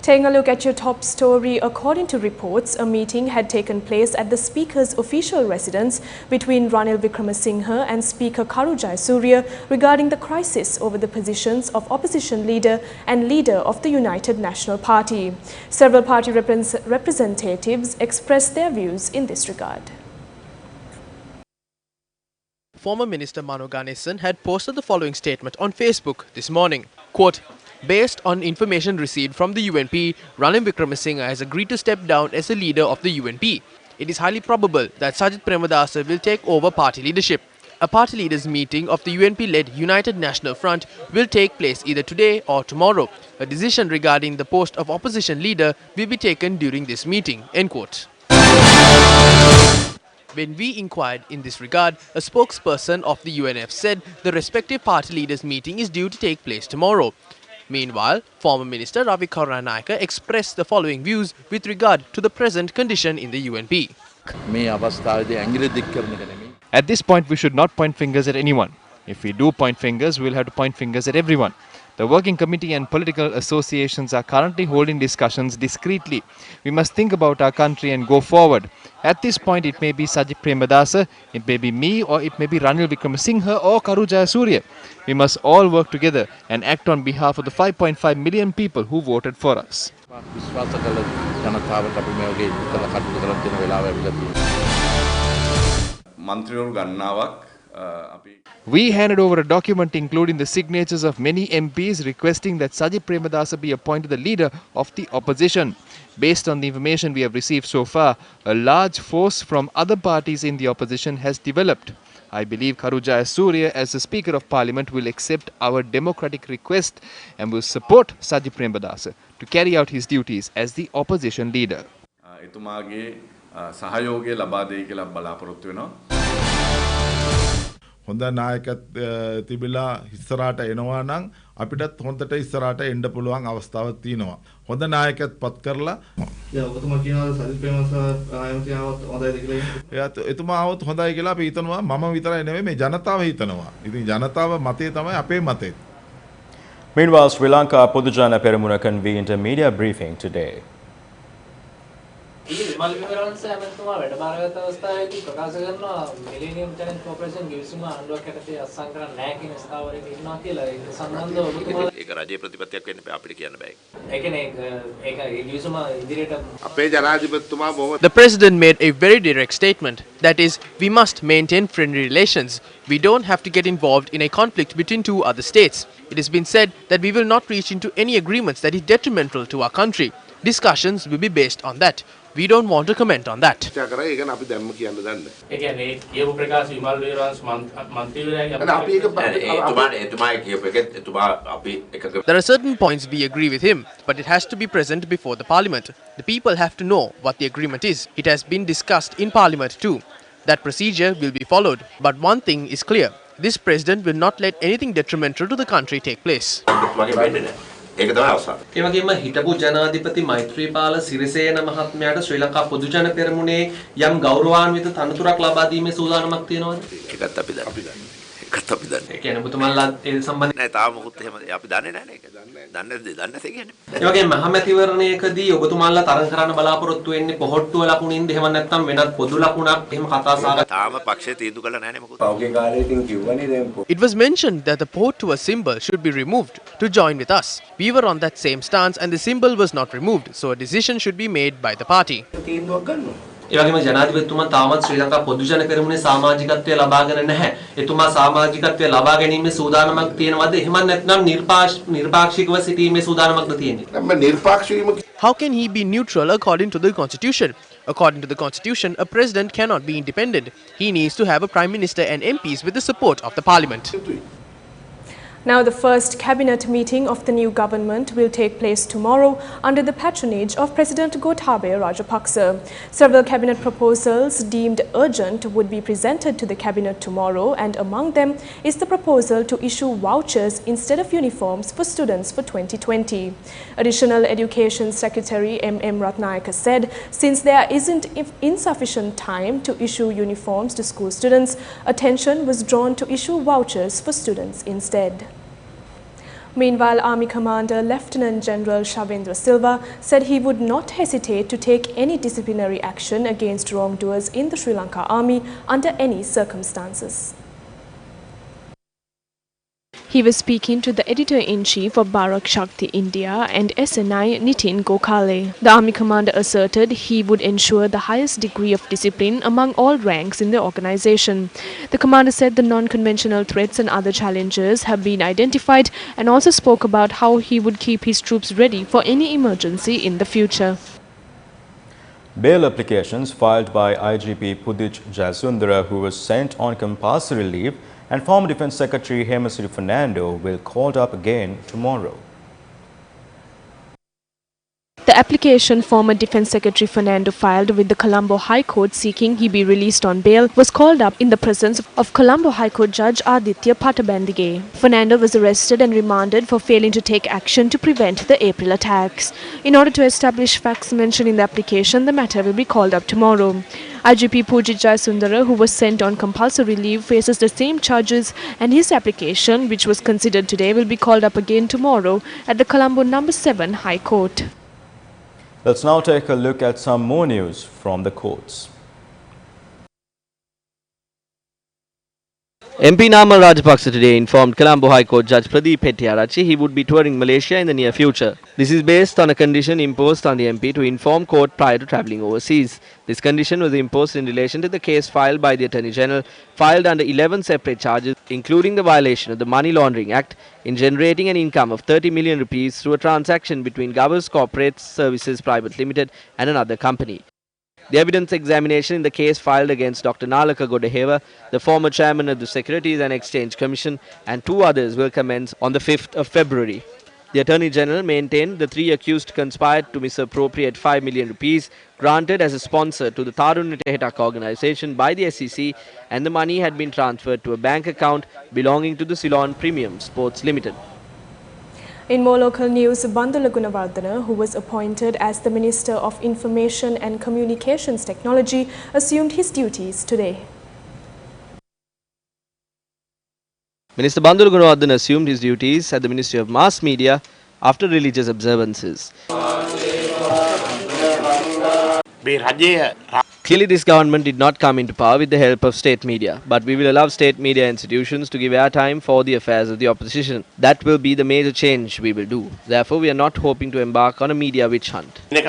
Taking a look at your top story, according to reports, a meeting had taken place at the Speaker's official residence between Ranil Wickremesinghe and Speaker Karu Jayasuriya regarding the crisis over the positions of opposition leader and leader of the United National Party. Several party representatives expressed their views in this regard. Former Minister Mano Ganesan had posted the following statement on Facebook this morning. Quote, "Based on information received from the UNP, Ranil Wickremesinghe has agreed to step down as the leader of the UNP. It is highly probable that Sajith Premadasa will take over party leadership. A party leaders meeting of the UNP-led United National Front will take place either today or tomorrow. A decision regarding the post of opposition leader will be taken during this meeting." End quote. When we inquired in this regard, a spokesperson of the UNF said the respective party leaders meeting is due to take place tomorrow. Meanwhile, former Minister Ravi Karunanayake expressed the following views with regard to the present condition in the UNP. At this point, we should not point fingers at anyone. If we do point fingers, we will have to point fingers at everyone. The working committee and political associations are currently holding discussions discreetly. We must think about our country and go forward. At this point, it may be Sajith Premadasa, it may be me, or it may be Ranil Wickremesinghe or Karu Jayasuriya. We must all work together and act on behalf of the 5.5 million people who voted for us. We handed over a document including the signatures of many MPs requesting that Sajith Premadasa be appointed the leader of the opposition. Based on the information we have received so far, a large force from other parties in the opposition has developed. I believe Karu Jayasuriya as the Speaker of Parliament will accept our democratic request and will support Sajith Premadasa to carry out his duties as the opposition leader. හොඳ නායකත් තිබිලා ඉස්සරහට එනවා නම් අපිටත් හොඳට ඉස්සරහට එන්න පුළුවන් අවස්ථාවක් තියෙනවා. හොඳ නායකත් පත් කරලා ඔබතුමා කියනවා සජිත් ප්‍රේමදාස ආයතනය આવත් හොඳයිද කියලා. එතුමා આવත් හොඳයි කියලා අපි හිතනවා. මම විතරයි නෙවෙයි මේ ජනතාව හිතනවා. ඉතින් ජනතාව මතය තමයි අපේ මතය. Meanwhile, Sri Lanka Podujana Peramuna convened a media briefing today. The President made a very direct statement. That is, we must maintain friendly relations. We don't have to get involved in a conflict between two other states. It has been said that we will not reach into any agreements that is detrimental to our country. Discussions will be based on that. We don't want to comment on that. There are certain points we agree with him, but it has to be present before the Parliament. The people have to know what the agreement is. It has been discussed in Parliament too. That procedure will be followed. But one thing is clear. This President will not let anything detrimental to the country take place. ඒ වගේම හිටපු ජනාධිපති මෛත්‍රීපාල සිරිසේන මහත්මයාට ශ්‍රී ලංකා පොදුජන පෙරමුණේ යම් ගෞරවාන්විත තනතුරක් ලබා දීමේ සූදානමක් තියෙනවද? ඒකත් අපි දන්නවා. ඒකත් අපි දන්නවා. ඒ කියන්නේ ඔබතුමාලා ඒ සම්බන්ධයෙන් නෑ තාම මොකුත් එහෙම අපි දන්නේ නැහැ නේ ඒක. දන්නේ නැති කියන්නේ. ඒ වගේම මහමැතිවරණයකදී ඔබතුමාලා තරඟ කරන්න බලාපොරොත්තු වෙන්නේ පොහොට්ටුව ලකුණින්ද එහෙම නැත්නම් වෙනත් පොදු ලකුණක් එහෙම කතා සාකච්ඡා තාම පක්ෂේ තීන්දුව කළා නැහැ නේ මොකද. පෞගේ කාලේකින් කිව්වනේ දැන්. It was mentioned that the Pohottuwa symbol should be removed to join with us. We were on that same stance and the symbol was not removed, so a decision should be made by the party. තීන්දුවක් ගන්නවා. ඒ වගේම ජනාධිපතිතුමා තාමත් ශ්‍රී ලංකා පොදුජන පෙරමුණේ සමාජිකත්වය ලබාගෙන නැහැ. එතුමා සමාජිකත්වය ලබා ගැනීමේ සූදානමක් තියෙනවද? එහෙම නැත්නම් නිර්පාක්ෂිකව සිටීමේ සූදානමක්ද තියෙන්නේ? How can he be neutral according to the constitution? According to the constitution, a president cannot be independent. He needs to have a prime minister and MPs with the support of the parliament. Now, the first cabinet meeting of the new government will take place tomorrow under the patronage of President Gotabaya Rajapaksa. Several cabinet proposals deemed urgent would be presented to the cabinet tomorrow, and among them is the proposal to issue vouchers instead of uniforms for students for 2020. Additional Education Secretary M.M. Ratnayaka said since there isn't insufficient time to issue uniforms to school students, attention was drawn to issue vouchers for students instead. Meanwhile, Army Commander Lieutenant General Shavendra Silva said he would not hesitate to take any disciplinary action against wrongdoers in the Sri Lanka Army under any circumstances. He was speaking to the editor-in-chief of Bharat Shakti India and SNI Nitin Gokhale. The army commander asserted he would ensure the highest degree of discipline among all ranks in the organization. The commander said the non-conventional threats and other challenges have been identified and also spoke about how he would keep his troops ready for any emergency in the future. Bail applications filed by IGP Pudich Jasundara, who was sent on compulsory leave, and former Defence Secretary Hemasri Fernando will called up again tomorrow. The application former Defence Secretary Fernando filed with the Colombo High Court seeking he be released on bail was called up in the presence of Colombo High Court Judge Aditya Patabandige. Fernando was arrested and remanded for failing to take action to prevent the April attacks. In order to establish facts mentioned in the application, the matter will be called up tomorrow. IGP Pujit Jayasundara, who was sent on compulsory leave, faces the same charges, and his application, which was considered today, will be called up again tomorrow at the Colombo No. 7 High Court. Let's now take a look at some more news from the courts. MP Namal Rajapaksa today informed Colombo High Court Judge Pradeep Hettiarachchi he would be touring Malaysia in the near future. This is based on a condition imposed on the MP to inform court prior to travelling overseas. This condition was imposed in relation to the case filed by the Attorney General, filed under 11 separate charges, including the violation of the Money Laundering Act in generating an income of 30 million rupees through a transaction between Govers Corporate Services Private Limited and another company. The evidence examination in the case filed against Dr. Nalaka Godeheva, the former chairman of the Securities and Exchange Commission, and two others will commence on the 5th of February. The Attorney General maintained the three accused conspired to misappropriate 5 million rupees granted as a sponsor to the Tarunya Tehetak organization by the SEC, and the money had been transferred to a bank account belonging to the Ceylon Premium Sports Limited. In more local news, Bandula Gunawardena, who was appointed as the Minister of Information and Communications Technology, assumed his duties today. Minister Bandula Gunawardena assumed his duties at the Ministry of Mass Media after religious observances. Clearly, this government did not come into power with the help of state media, but we will allow state media institutions to give airtime for the affairs of the opposition. That will be the major change we will do. Therefore, we are not hoping to embark on a media witch hunt. The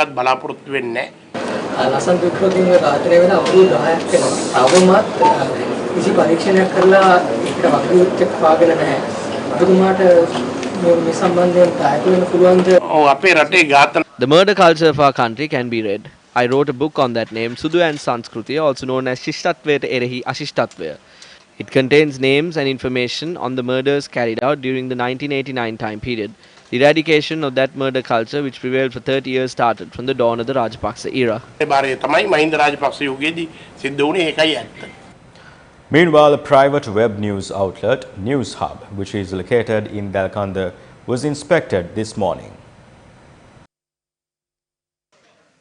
murder culture of our country can be read. I wrote a book on that name, Sudu and Sanskruti, also known as Shishtatveta Erehi Ashishtatvaya. It contains names and information on the murders carried out during the 1989 time period. The eradication of that murder culture, which prevailed for 30 years, started from the dawn of the Rajapaksa era. Meanwhile, a private web news outlet, News Hub, which is located in Dalkanda, was inspected this morning.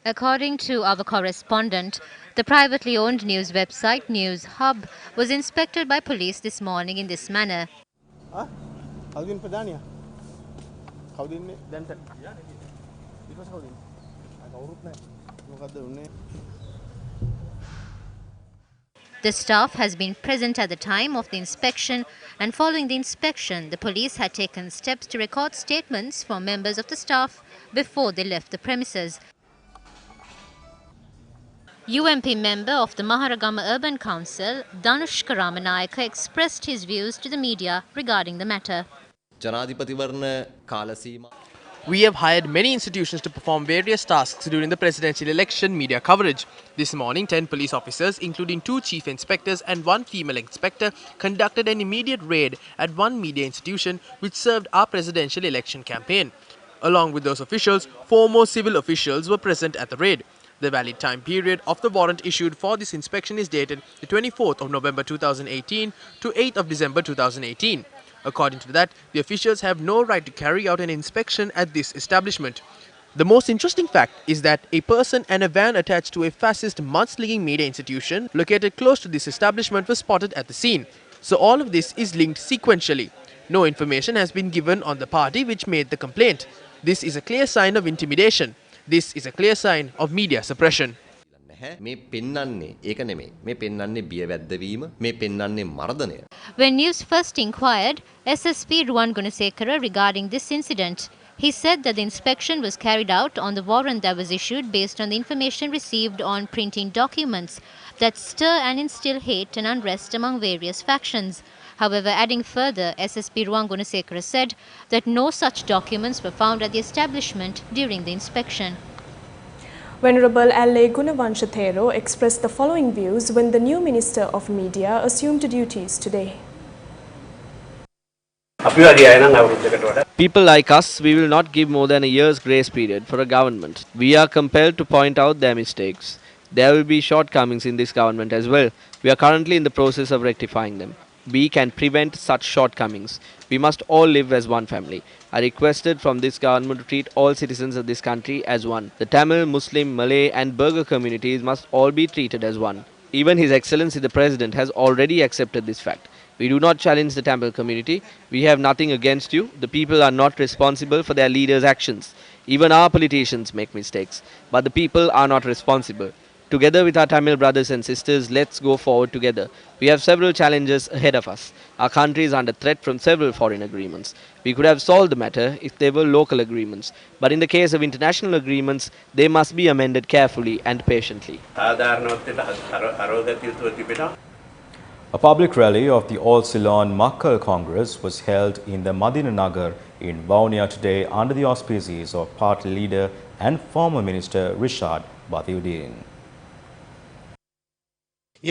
According to our correspondent, the privately owned news website News Hub was inspected by police this morning in this manner. The staff has been present at the time of the inspection, and following the inspection, the police had taken steps to record statements from members of the staff before they left the premises. UMP member of the Maharagama Urban Council, Danushka Ramanayaka, expressed his views to the media regarding the matter. We have hired many institutions to perform various tasks during the presidential election media coverage. This morning, 10 police officers, including 2 chief inspectors and 1 female inspector, conducted an immediate raid at 1 media institution which served our presidential election campaign. Along with those officials, 4 more civil officials were present at the raid. The valid time period of the warrant issued for this inspection is dated the 24th of November 2018 to 8th of December 2018. According to that, the officials have no right to carry out an inspection at this establishment. The most interesting fact is that a person and a van attached to a fascist mudslinging media institution located close to this establishment was spotted at the scene. So all of this is linked sequentially. No information has been given on the party which made the complaint. This is a clear sign of intimidation. This is a clear sign of media suppression. මේ පෙන්වන්නේ ඒක නෙමෙයි. මේ පෙන්වන්නේ බියවැද්දවීම, මේ පෙන්වන්නේ මර්ධනය. When News First inquired SSP Ruwan Gunasekara regarding this incident, he said that the inspection was carried out on the warrant that was issued based on the information received on printing documents that stir and instill hate and unrest among various factions. However, adding further, SSP Ruwan Gunasekara said that no such documents were found at the establishment during the inspection. Venerable L.A. Gunavanshathero expressed the following views when the new Minister of Media assumed duties today. People like us, we will not give more than a year's grace period for a government. We are compelled to point out their mistakes. There will be shortcomings in this government as well. We are currently in the process of rectifying them. We can prevent such shortcomings. We must all live as one family. I requested from this government to treat all citizens of this country as one. The Tamil, Muslim, Malay and Burgher communities must all be treated as one. Even His Excellency the President has already accepted this fact. We do not challenge the Tamil community. We have nothing against you. The people are not responsible for their leaders' actions. Even our politicians make mistakes. But the people are not responsible. Together with our Tamil brothers and sisters, let's go forward together. We have several challenges ahead of us. Our country is under threat from several foreign agreements. We could have solved the matter if they were local agreements. But in the case of international agreements, they must be amended carefully and patiently. A public rally of the All Ceylon Makkal Congress was held in the Madina Nagar in Vaunia today under the auspices of party leader and former Minister Rishad Bathiuddin.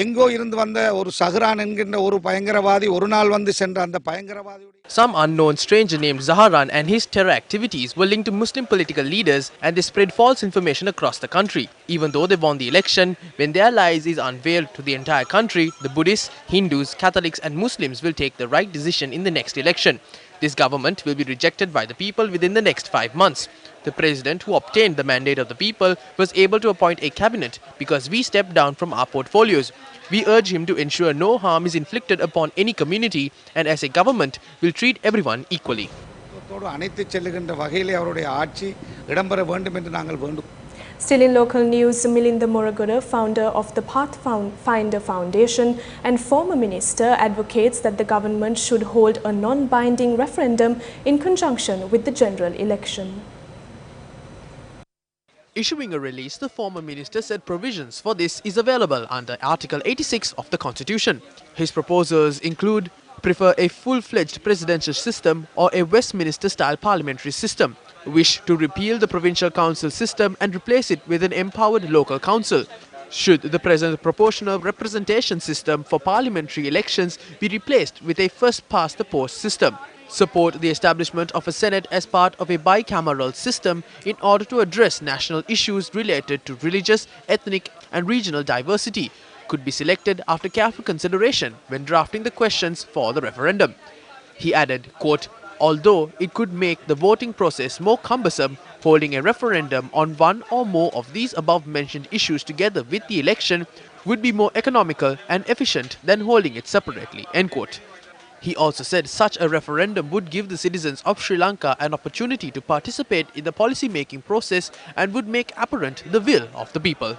எங்கோ இருந்து வந்த ஒரு சஹரான் என்கின்ற ஒரு பயங்கரவாதி ஒரு நாள் வந்து சென்ற அந்த பயங்கரவாதி Some unknown stranger named Zaharan and his terror activities were linked to Muslim political leaders and they spread false information across the country. Even though they won the election, when their lies is unveiled to the entire country, the Buddhists, Hindus, Catholics and Muslims will take the right decision in the next election. This government will be rejected by the people within the next 5 months. The president, who obtained the mandate of the people, was able to appoint a cabinet because we stepped down from our portfolios. We urge him to ensure no harm is inflicted upon any community and as a government will treat everyone equally. Still in local news, Milinda Moragura, founder of the Pathfinder Foundation and former minister, advocates that the government should hold a non-binding referendum in conjunction with the general election. Issuing a release, the former minister said provisions for this is available under Article 86 of the Constitution. His proposals include prefer a full-fledged presidential system or a Westminster-style parliamentary system, wish to repeal the provincial council system and replace it with an empowered local council, should the present proportional representation system for parliamentary elections be replaced with a first-past-the-post system, support the establishment of a Senate as part of a bicameral system in order to address national issues related to religious, ethnic and regional diversity, could be selected after careful consideration when drafting the questions for the referendum. He added, quote, although it could make the voting process more cumbersome, holding a referendum on one or more of these above-mentioned issues together with the election would be more economical and efficient than holding it separately, end quote. He also said such a referendum would give the citizens of Sri Lanka an opportunity to participate in the policy-making process and would make apparent the will of the people.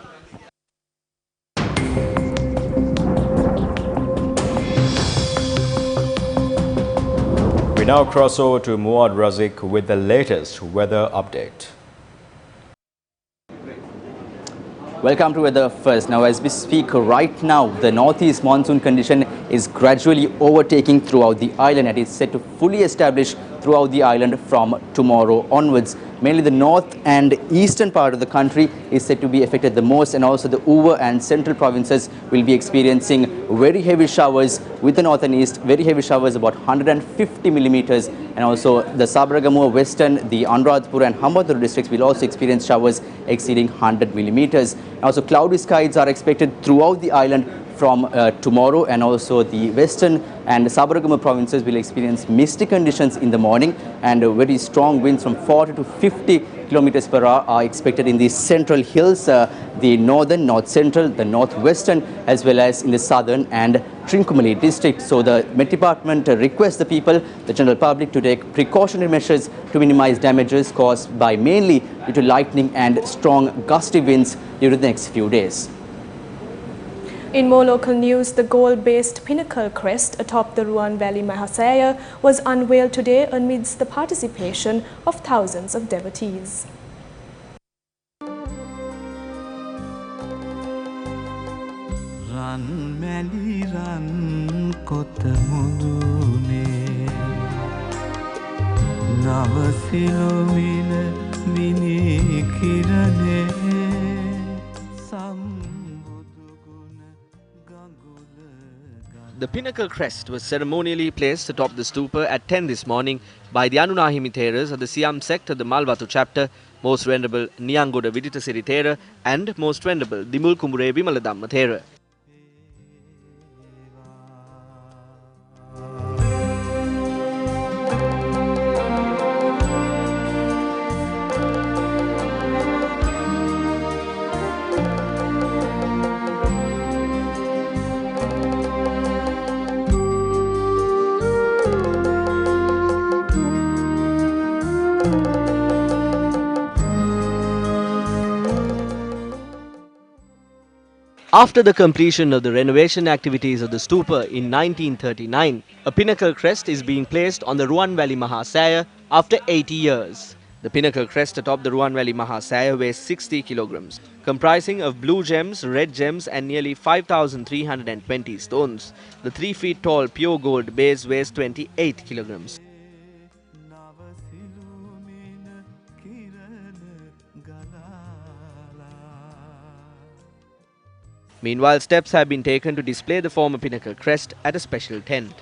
We now cross over to Muad Razik with the latest weather update. Welcome to Weather First. Now, as we speak right now, the northeast monsoon condition is gradually overtaking throughout the island and is set to fully establish throughout the island from tomorrow onwards. Mainly the north and eastern part of the country is said to be affected the most, and also the Uva and central provinces will be experiencing very heavy showers with the north and east, very heavy showers about 150 millimeters, and also the Sabaragamuwa western, the Anuradhapura and Hambantota districts will also experience showers exceeding 100 millimeters. Also cloudy skies are expected throughout the island from tomorrow, and also the western and Sabaragama provinces will experience misty conditions in the morning, and very strong winds from 40 to 50 kilometers per hour are expected in the central hills, the northern, north central, the northwestern, as well as in the southern and Trincomalee district. So the Met Department requests the people, the general public, to take precautionary measures to minimize damages caused by mainly due to lightning and strong gusty winds during the next few days. In more local news, the gold-based pinnacle crest atop the Ruan Valley Mahasaya was unveiled today amidst the participation of thousands of devotees. The pinnacle crest was ceremonially placed atop the stupa at 10 this morning by the Anunahimi Theras of the Siam sect of the Malwatu chapter, Most Venerable Niyangoda Viditasiri Thera and Most Venerable Dimul Kumbure Vimaladhamma Thera. After the completion of the renovation activities of the stupa in 1939, a pinnacle crest is being placed on the Ruan Valley Mahasaya after 80 years. The pinnacle crest atop the Ruan Valley Mahasaya weighs 60 kilograms, comprising of blue gems, red gems and nearly 5,320 stones. The 3 feet tall pure gold base weighs 28 kilograms. Meanwhile, steps have been taken to display the former pinnacle crest at a special tent.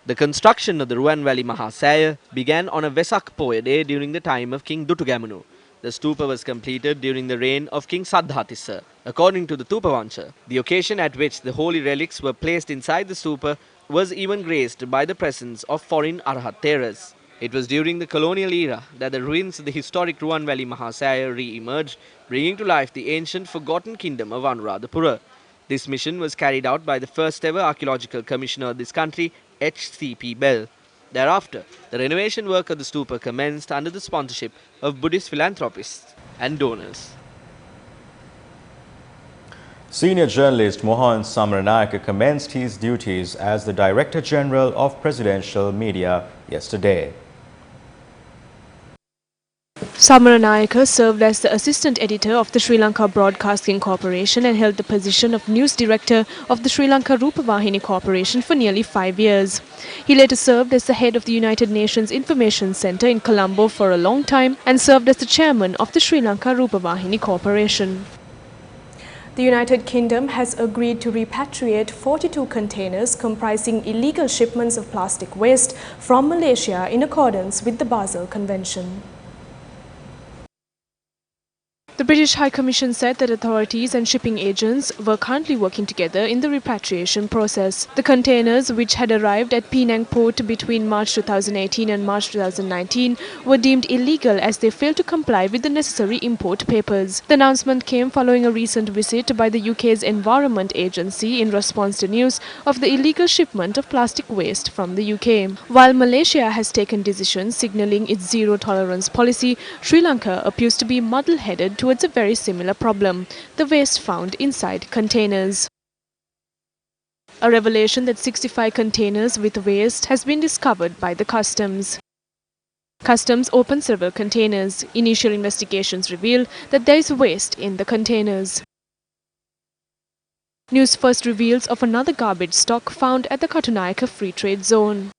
The construction of the Ruan Valley Mahasaya began on a Vesak Poya day during the time of King Dutugamunu. The stupa was completed during the reign of King Saddhatissa. According to the Thupavansha, the occasion at which the holy relics were placed inside the stupa was even graced by the presence of foreign Arhat Theras. It was during the colonial era that the ruins of the historic Ruan Valley Mahasaya re-emerged, bringing to life the ancient forgotten kingdom of Anuradhapura. This mission was carried out by the first ever archaeological commissioner of this country, H.C.P. Bell. Thereafter, the renovation work of the stupa commenced under the sponsorship of Buddhist philanthropists and donors. Senior journalist Mohan Samaranayake commenced his duties as the Director General of Presidential Media yesterday. Samaranayake served as the Assistant Editor of the Sri Lanka Broadcasting Corporation and held the position of News Director of the Sri Lanka Rupavahini Corporation for nearly 5 years. He later served as the head of the United Nations Information Centre in Colombo for a long time and served as the Chairman of the Sri Lanka Rupavahini Corporation. The United Kingdom has agreed to repatriate 42 containers comprising illegal shipments of plastic waste from Malaysia in accordance with the Basel Convention. The British High Commission said that authorities and shipping agents were currently working together in the repatriation process. The containers, which had arrived at Penang port between March 2018 and March 2019, were deemed illegal as they failed to comply with the necessary import papers. The announcement came following a recent visit by the UK's Environment Agency in response to news of the illegal shipment of plastic waste from the UK. While Malaysia has taken decisions signalling its zero-tolerance policy, Sri Lanka appears to be muddle-headed towards a very similar problem, the waste found inside containers. A revelation that 65 containers with waste has been discovered by the Customs. Customs opened several containers. Initial investigations reveal that there is waste in the containers. Newsfirst reveals of another garbage stock found at the Katunayake Free Trade Zone.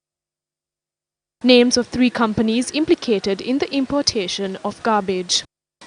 Names of 3 companies implicated in the importation of garbage.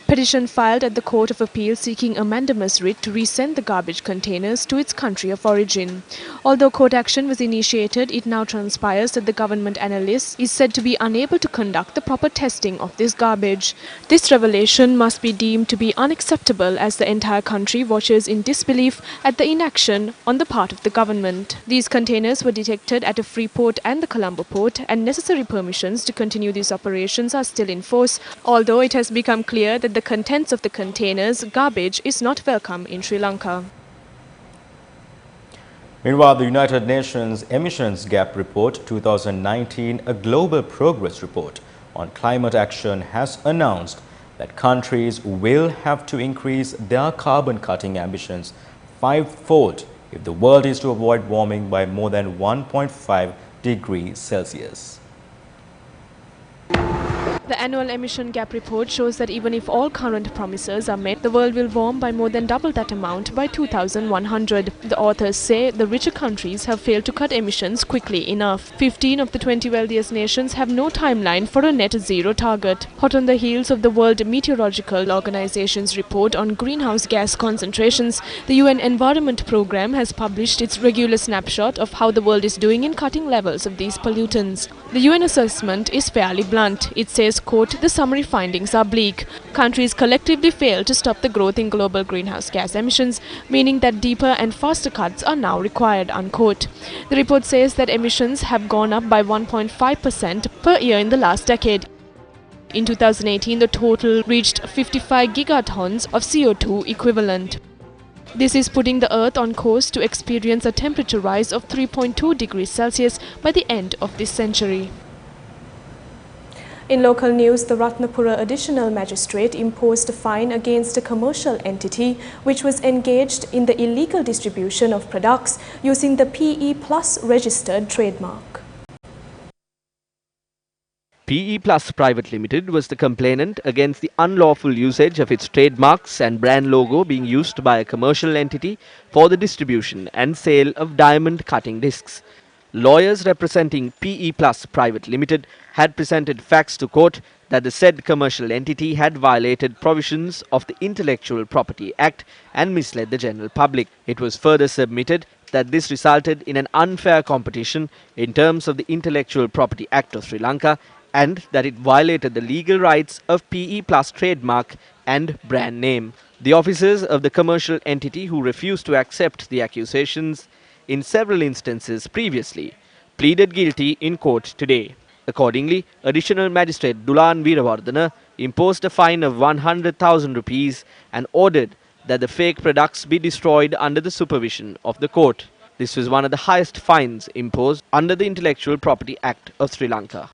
Petition filed at the Court of Appeal seeking a mandamus writ to resend the garbage containers to its country of origin. Although court action was initiated, it now transpires that the government analyst is said to be unable to conduct the proper testing of this garbage. This revelation must be deemed to be unacceptable as the entire country watches in disbelief at the inaction on the part of the government. These containers were detected at a Freeport and the Colombo port, and necessary permissions to continue these operations are still in force, although it has become clear that the contents of the containers' garbage is not welcome in Sri Lanka. Meanwhile, the United Nations Emissions Gap Report 2019, a global progress report on climate action, has announced that countries will have to increase their carbon cutting ambitions fivefold if the world is to avoid warming by more than 1.5 degrees Celsius. The annual emission gap report shows that even if all current promises are met, the world will warm by more than double that amount by 2100. The authors say the richer countries have failed to cut emissions quickly enough. 15 of the 20 wealthiest nations have no timeline for a net zero target. Hot on the heels of the World Meteorological Organization's report on greenhouse gas concentrations, the UN Environment Programme has published its regular snapshot of how the world is doing in cutting levels of these pollutants. The UN assessment is fairly blunt. It says, quote, the summary findings are bleak. Countries collectively fail to stop the growth in global greenhouse gas emissions, meaning that deeper and faster cuts are now required, unquote. The report says that emissions have gone up by 1.5% per year in the last decade. In 2018, the total reached 55 gigatons of CO2 equivalent. This is putting the Earth on course to experience a temperature rise of 3.2 degrees Celsius by the end of this century. In local news, the Ratnapura Additional Magistrate imposed a fine against a commercial entity which was engaged in the illegal distribution of products using the PE Plus registered trademark. PE Plus Private Limited was the complainant against the unlawful usage of its trademarks and brand logo being used by a commercial entity for the distribution and sale of diamond cutting discs. Lawyers representing PE Plus Private Limited had presented facts to court that the said commercial entity had violated provisions of the Intellectual Property Act and misled the general public. It was further submitted that this resulted in an unfair competition in terms of the Intellectual Property Act of Sri Lanka and that it violated the legal rights of PE Plus trademark and brand name. The officers of the commercial entity who refused to accept the accusations in several instances previously pleaded guilty in court today. Accordingly, Additional Magistrate Dulan Veerawardena imposed a fine of 100,000 rupees and ordered that the fake products be destroyed under the supervision of the court. This was one of the highest fines imposed under the Intellectual Property Act of Sri Lanka.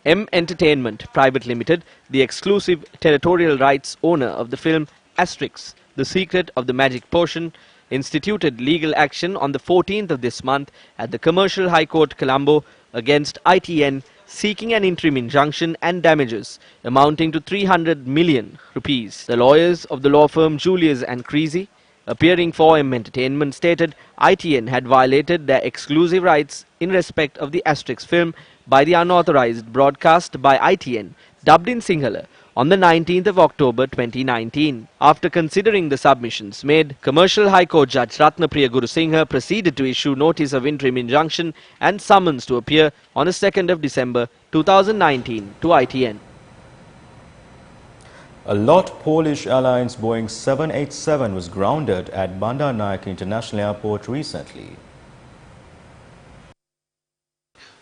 M Entertainment Private Limited, the exclusive territorial rights owner of the film Asterix, The Secret of the Magic Potion, instituted legal action on the 14th of this month at the Commercial High Court Colombo against ITN, seeking an interim injunction and damages amounting to 300 million rupees. The lawyers of the law firm Julius and Creasy, appearing for M Entertainment, stated ITN had violated their exclusive rights in respect of the Asterix film by the unauthorized broadcast by ITN, dubbed in Sinhala, on the 19th of October 2019. After considering the submissions made, Commercial High Court Judge Ratnapriya Gurusinghe proceeded to issue notice of interim injunction and summons to appear on the 2nd of December 2019 to ITN. A lot Polish Airlines Boeing 787 was grounded at Bandar Naik International Airport recently.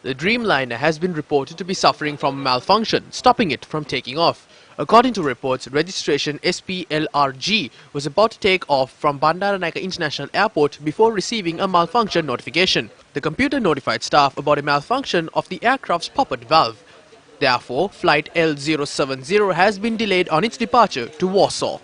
The Dreamliner has been reported to be suffering from a malfunction, stopping it from taking off. According to reports, registration SPLRG was about to take off from Bandaranaike International Airport before receiving a malfunction notification. The computer notified staff about a malfunction of the aircraft's poppet valve. Therefore, flight L070 has been delayed on its departure to Warsaw.